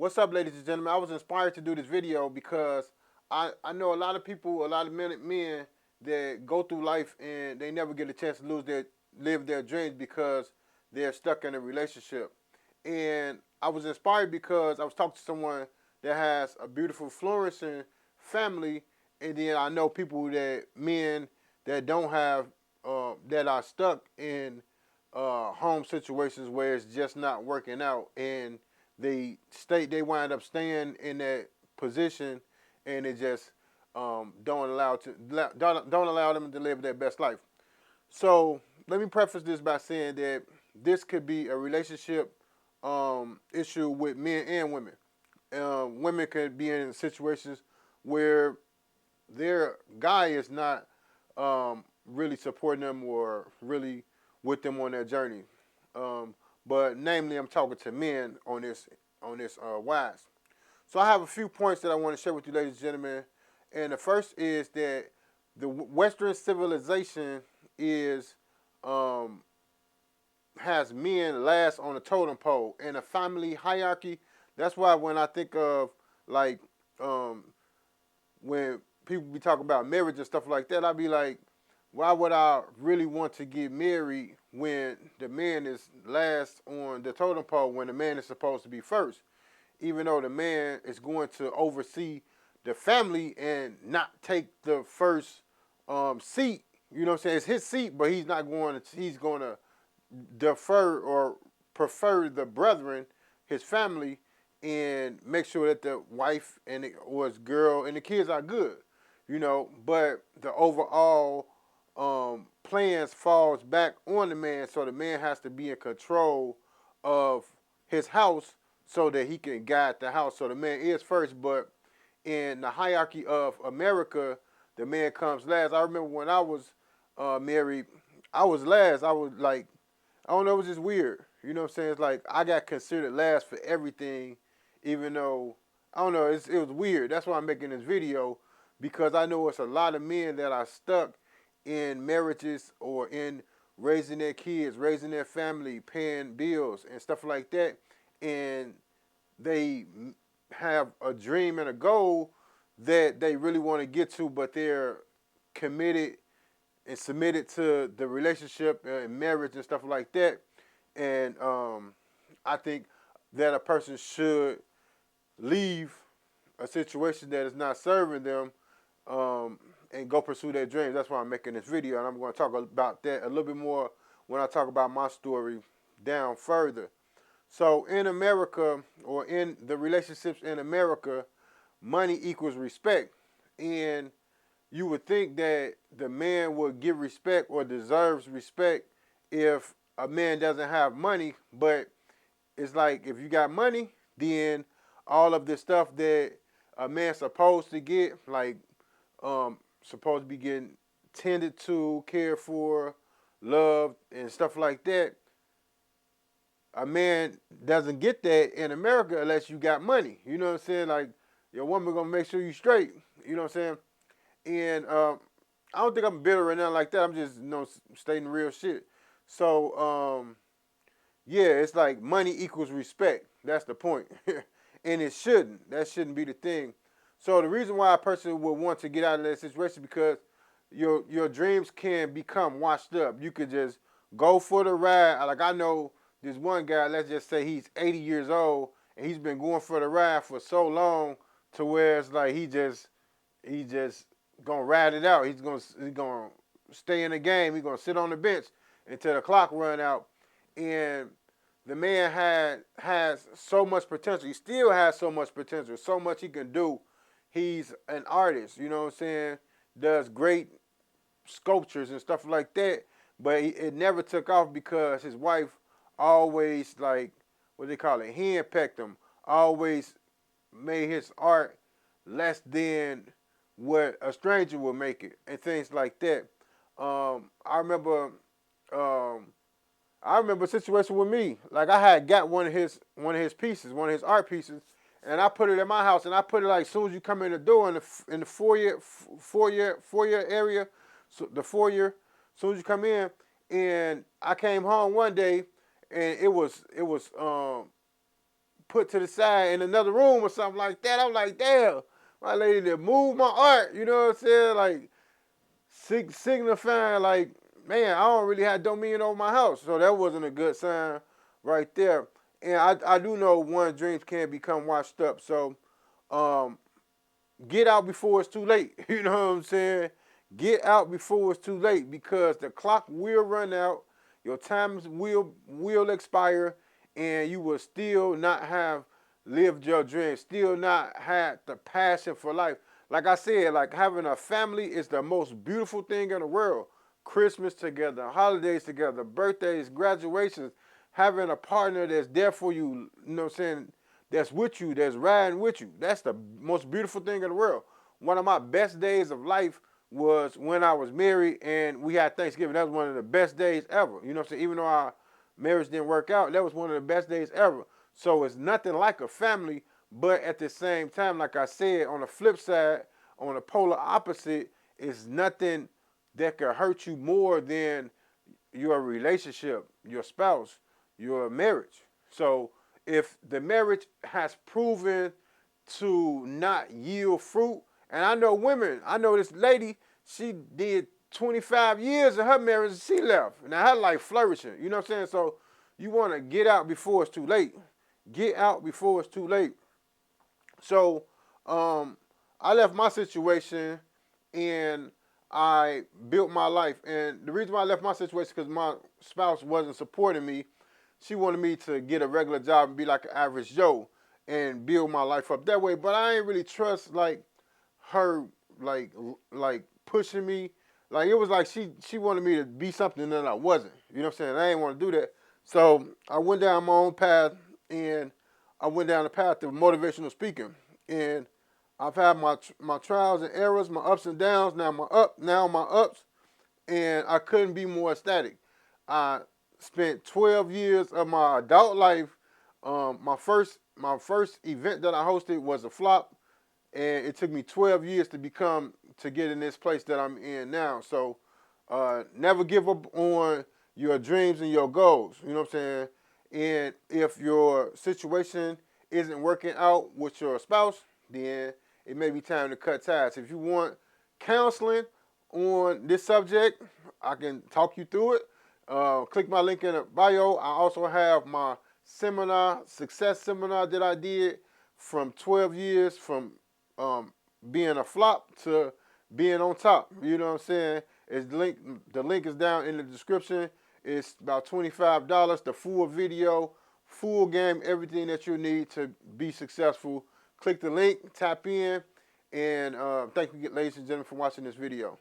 What's up, ladies and gentlemen? I was inspired to do this video because I know a lot of people, a lot of men that go through life and they never get a chance to live their dreams because they're stuck in a relationship. And I was inspired because I was talking to someone that has a beautiful, flourishing family, and then I know people that men that don't have that are stuck in home situations where it's just not working out, and they wind up staying in that position, and it just don't allow them to live their best life. So let me preface this by saying that this could be a relationship issue with men and women. Women could be in situations where their guy is not really supporting them or really with them on their journey. But namely, I'm talking to men on this wise. So I have a few points that I want to share with you, ladies and gentlemen. And the first is that the Western civilization is um, has men last on the totem pole in a family hierarchy. That's why when I think of like um, when people be talking about marriage and stuff like that, I'd be like, why would I really want to get married when the man is last on the totem pole when the man is supposed to be first? Even though the man is going to oversee the family and not take the first seat. You know what I'm saying? It's his seat, but he's going to defer or prefer the brethren, his family, and make sure that the wife and or his girl and the kids are good. But the overall plans falls back on the man, so the man has to be in control of his house so that he can guide the house. So the man is first, but in the hierarchy of America, the man comes last. I remember when I was married, I was last. I was like, I don't know, it was just weird. You know what I'm saying? It's like I got considered last for everything, even though I don't know. It was weird. That's why I'm making this video, because I know it's a lot of men that are stuck in marriages or in raising their kids, raising their family, paying bills and stuff like that, and they have a dream and a goal that they really want to get to, but they're committed and submitted to the relationship and marriage and stuff like that. And I think that a person should leave a situation that is not serving them and go pursue their dreams. That's why I'm making this video, and I'm going to talk about that a little bit more when I talk about my story down further. So in America, or in the relationships in America, money equals respect. And you would think that the man would give respect or deserves respect if a man doesn't have money, but it's like if you got money, then all of the stuff that a man's supposed to get, like supposed to be getting tended to, cared for, loved, and stuff like that, a man doesn't get that in America unless you got money. You know what I'm saying? Like your woman gonna make sure you straight. You know what I'm saying? And I don't think I'm bitter or nothing like that. I'm just stating real shit. So yeah, it's like money equals respect. That's the point, and it shouldn't. That shouldn't be the thing. So the reason why a person would want to get out of that situation is because your dreams can become washed up. You could just go for the ride. Like I know this one guy. Let's just say he's 80 years old and he's been going for the ride for so long to where it's like he just gonna ride it out. He's gonna stay in the game. He's gonna sit on the bench until the clock run out. And the man has so much potential. He still has so much potential. So much he can do. He's an artist. You know what I'm saying? Does great sculptures and stuff like that. But it never took off because his wife always, like, what they call it, handpecked him. Always made his art less than what a stranger would make it, and things like that. I remember, um, I remember a situation with me. Like I had got one of his pieces, one of his art pieces, and I put it in my house, and I put it like as soon as you come in the door in the foyer area, so the foyer, as soon as you come in, and I came home one day, and it was put to the side in another room or something like that. I'm like, damn, my lady that moved my art, you know what I'm saying? Like, signifying like, man, I don't really have dominion over my house. So that wasn't a good sign right there. And I do know one's dreams can become washed up. So um, get out before it's too late. You know what I'm saying? Get out before it's too late because the clock will run out, your time will expire, and you will still not have lived your dream, still not had the passion for life. Like I said, like having a family is the most beautiful thing in the world. Christmas together, holidays together, birthdays, graduations, having a partner that's there for you, you know what I'm saying, that's with you, that's riding with you. That's the most beautiful thing in the world. One of my best days of life was when I was married and we had Thanksgiving. That was one of the best days ever. You know what I'm saying? Even though our marriage didn't work out, that was one of the best days ever. So it's nothing like a family, but at the same time, like I said, on the flip side, on the polar opposite, it's nothing that could hurt you more than your relationship, your spouse, your marriage. So if the marriage has proven to not yield fruit, and I know women, I know this lady, she did 25 years of her marriage and she left. Now her life flourishing, you know what I'm saying? So you want to get out before it's too late. Get out before it's too late. So I left my situation and I built my life. And the reason why I left my situation because my spouse wasn't supporting me. She wanted me to get a regular job and be like an average Joe and build my life up that way. But I ain't really trust like her like pushing me. Like it was like she wanted me to be something that I wasn't. You know what I'm saying? I didn't want to do that. So I went down my own path and I went down the path of motivational speaking. And I've had my trials and errors, my ups and downs. Now my ups, and I couldn't be more ecstatic. I spent 12 years of my adult life. My first event that I hosted was a flop, and it took me 12 years to get in this place that I'm in now. So never give up on your dreams and your goals. You know what I'm saying? And if your situation isn't working out with your spouse, then it may be time to cut ties. If you want counseling on this subject, I can talk you through it. Click my link in the bio. I also have my success seminar that I did from 12 years from um, being a flop to being on top. You know what I'm saying? The link is down in the description. It's about $25. The full video, full game, everything that you need to be successful. Click the link, tap in, and thank you, ladies and gentlemen, for watching this video.